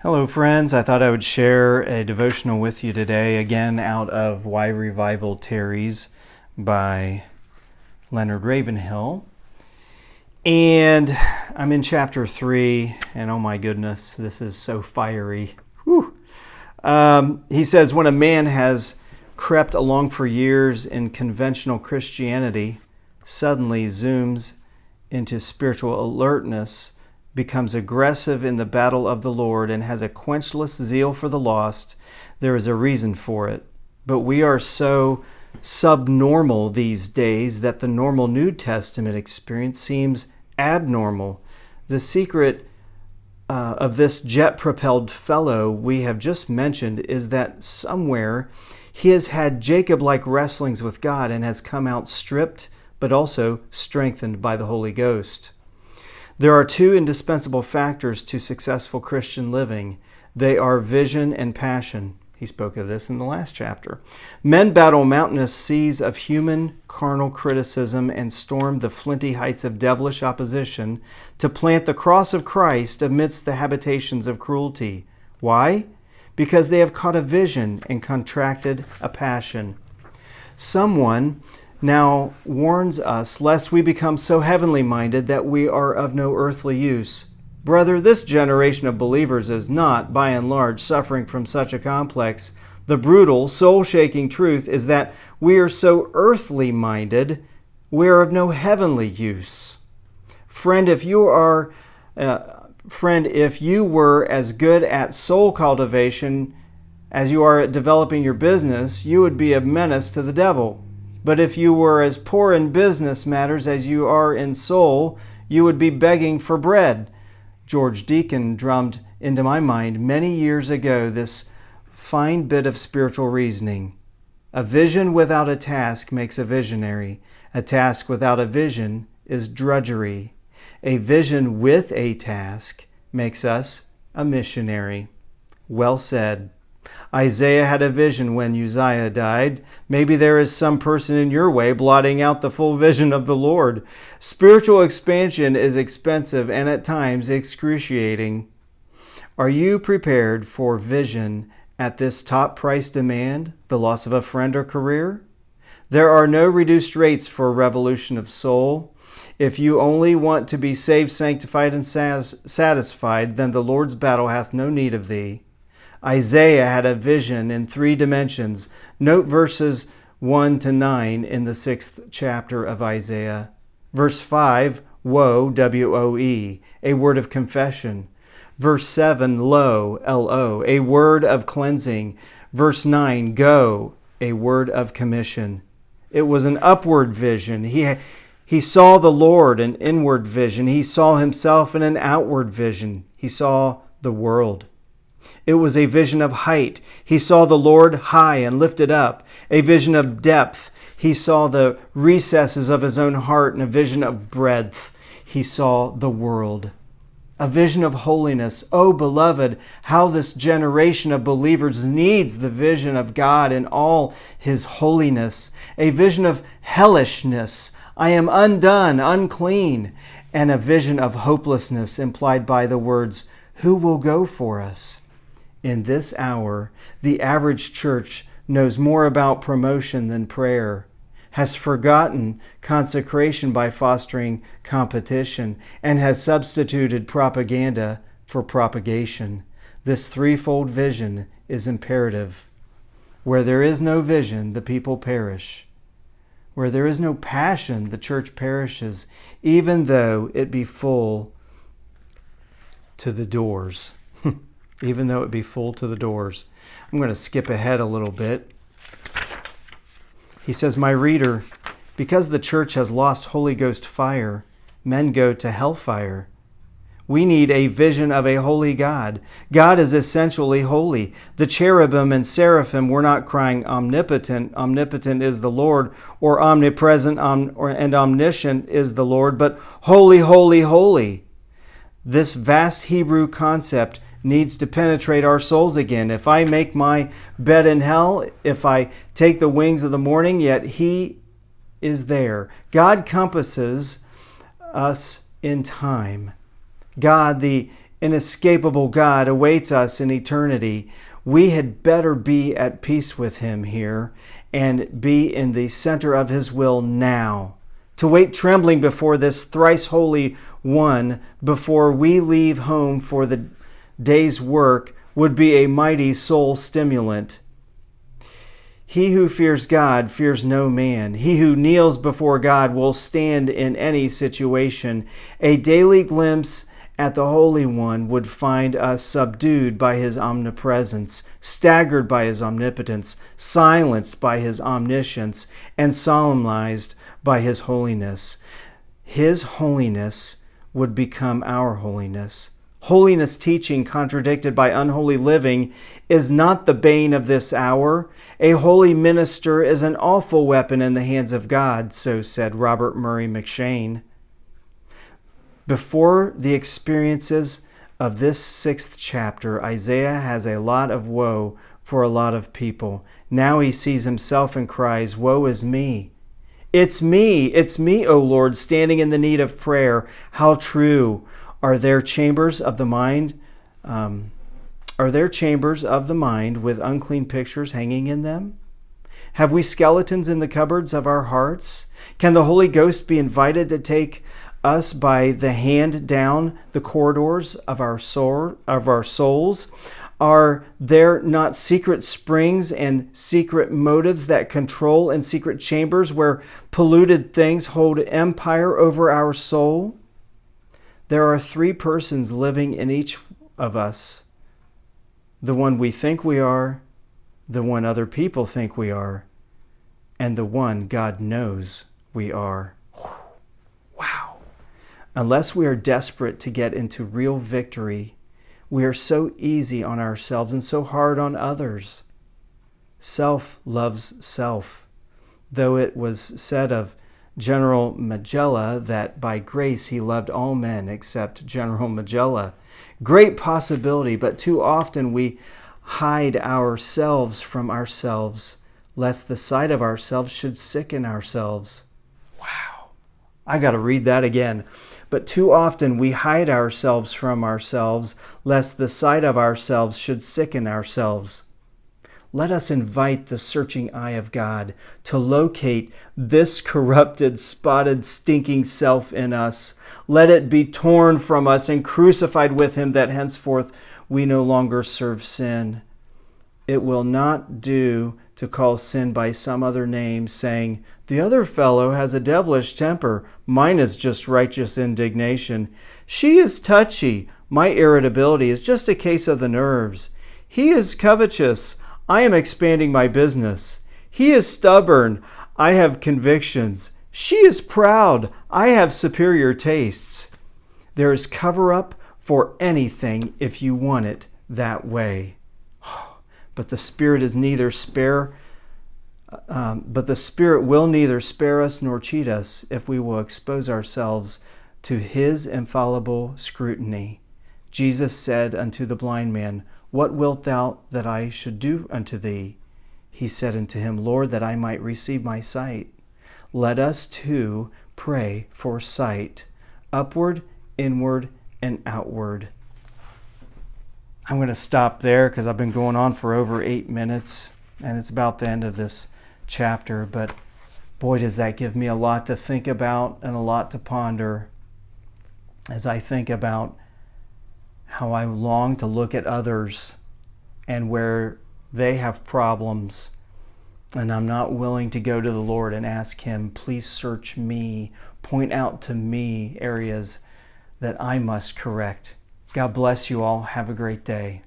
Hello, friends. I thought I would share a devotional with you today, again out of Why Revival Tarries by Leonard Ravenhill. And I'm in chapter 3, and oh my goodness, this is so fiery. Whew. He says, when a man has crept along for years in conventional Christianity, suddenly zooms into spiritual alertness, becomes aggressive in the battle of the Lord, and has a quenchless zeal for the lost, there is a reason for it. But we are so subnormal these days that the normal New Testament experience seems abnormal. The secret of this jet-propelled fellow we have just mentioned is that somewhere he has had Jacob-like wrestlings with God and has come out stripped, but also strengthened by the Holy Ghost. There are two indispensable factors to successful Christian living. They are vision and passion. He spoke of this in the last chapter. Men battle mountainous seas of human carnal criticism and storm the flinty heights of devilish opposition to plant the cross of Christ amidst the habitations of cruelty. Why? Because they have caught a vision and contracted a passion. Someone now warns us lest we become so heavenly minded that we are of no earthly use. Brother, this generation of believers is not, by and large, suffering from such a complex. The brutal, soul-shaking truth is that we are so earthly minded, we are of no heavenly use. Friend, if you were as good at soul cultivation as you are at developing your business, you would be a menace to the devil. But if you were as poor in business matters as you are in soul, you would be begging for bread. George Deacon drummed into my mind many years ago this fine bit of spiritual reasoning. A vision without a task makes a visionary. A task without a vision is drudgery. A vision with a task makes us a missionary. Well said. Isaiah had a vision when Uzziah died. Maybe there is some person in your way blotting out the full vision of the Lord. Spiritual expansion is expensive and at times excruciating. Are you prepared for vision at this top price demand, the loss of a friend or career? There are no reduced rates for revolution of soul. If you only want to be saved, sanctified, and satisfied, then the Lord's battle hath no need of thee. Isaiah had a vision in 3 dimensions. Note verses 1 to 9 in the 6th chapter of Isaiah. Verse 5, woe, W-O-E, a word of confession. Verse 7, lo, L-O, a word of cleansing. Verse 9, go, a word of commission. It was an upward vision. He saw the Lord, an inward vision. He saw himself in an outward vision. He saw the world. It was a vision of height. He saw the Lord high and lifted up. A vision of depth. He saw the recesses of his own heart, and a vision of breadth. He saw the world. A vision of holiness. Oh, beloved, how this generation of believers needs the vision of God in all his holiness. A vision of hellishness. I am undone, unclean. And a vision of hopelessness implied by the words, who will go for us? In this hour, the average church knows more about promotion than prayer, has forgotten consecration by fostering competition, and has substituted propaganda for propagation. This threefold vision is imperative. Where there is no vision, the people perish. Where there is no passion, the church perishes, even though it be full to the doors. Even though it be full to the doors. I'm going to skip ahead a little bit. He says, my reader, because the church has lost Holy Ghost fire, men go to hellfire. We need a vision of a holy God. God is essentially holy. The cherubim and seraphim were not crying omnipotent, omnipotent is the Lord, or omnipresent and omniscient is the Lord, but holy, holy, holy. This vast Hebrew concept needs to penetrate our souls again. If I make my bed in hell, if I take the wings of the morning, yet he is there. God compasses us in time. God, the inescapable God awaits us in eternity, we had better be at peace with him here and be in the center of his will now. To wait trembling before this thrice holy one before we leave home for the day's work would be a mighty soul stimulant. He who fears God fears no man. He who kneels before God will stand in any situation. A daily glimpse at the Holy One would find us subdued by his omnipresence, staggered by his omnipotence, silenced by his omniscience, and solemnized by his holiness. His holiness would become our holiness. Holiness teaching contradicted by unholy living is not the bane of this hour. A holy minister is an awful weapon in the hands of God, so said Robert Murray McCheyne. Before the experiences of this 6th chapter, Isaiah has a lot of woe for a lot of people. Now he sees himself and cries, "Woe is me! It's me, O Lord, standing in the need of prayer. How true! Are there chambers of the mind? Are there chambers of the mind with unclean pictures hanging in them? Have we skeletons in the cupboards of our hearts? Can the Holy Ghost be invited to take us by the hand down the corridors of our souls? Are there not secret springs and secret motives that control in secret chambers where polluted things hold empire over our soul? There are 3 persons living in each of us. The one we think we are, the one other people think we are, and the one God knows we are. Wow. Unless we are desperate to get into real victory, we are so easy on ourselves and so hard on others. Self loves self. Though it was said of General Magella that by grace he loved all men except General Magella. Great possibility, but too often we hide ourselves from ourselves, lest the sight of ourselves should sicken ourselves. Wow. I got to read that again. But too often we hide ourselves from ourselves, lest the sight of ourselves should sicken ourselves. Let us invite the searching eye of God to locate this corrupted, spotted, stinking self in us. Let it be torn from us and crucified with him, that henceforth we no longer serve sin. It will not do to call sin by some other name, saying, "The other fellow has a devilish temper. Mine is just righteous indignation. She is touchy. My irritability is just a case of the nerves. He is covetous. I am expanding my business. He is stubborn. I have convictions. She is proud. I have superior tastes." There is cover up for anything if you want it that way. But the Spirit is neither but the Spirit will neither spare us nor cheat us if we will expose ourselves to his infallible scrutiny. Jesus said unto the blind man, "What wilt thou that I should do unto thee?" He said unto him, "Lord, that I might receive my sight." Let us too pray for sight, upward, inward, and outward. I'm going to stop there because I've been going on for over 8 minutes, and it's about the end of this chapter. But boy, does that give me a lot to think about and a lot to ponder as I think about how I long to look at others and where they have problems, and I'm not willing to go to the Lord and ask him, "Please search me, point out to me areas that I must correct." God bless you all. Have a great day.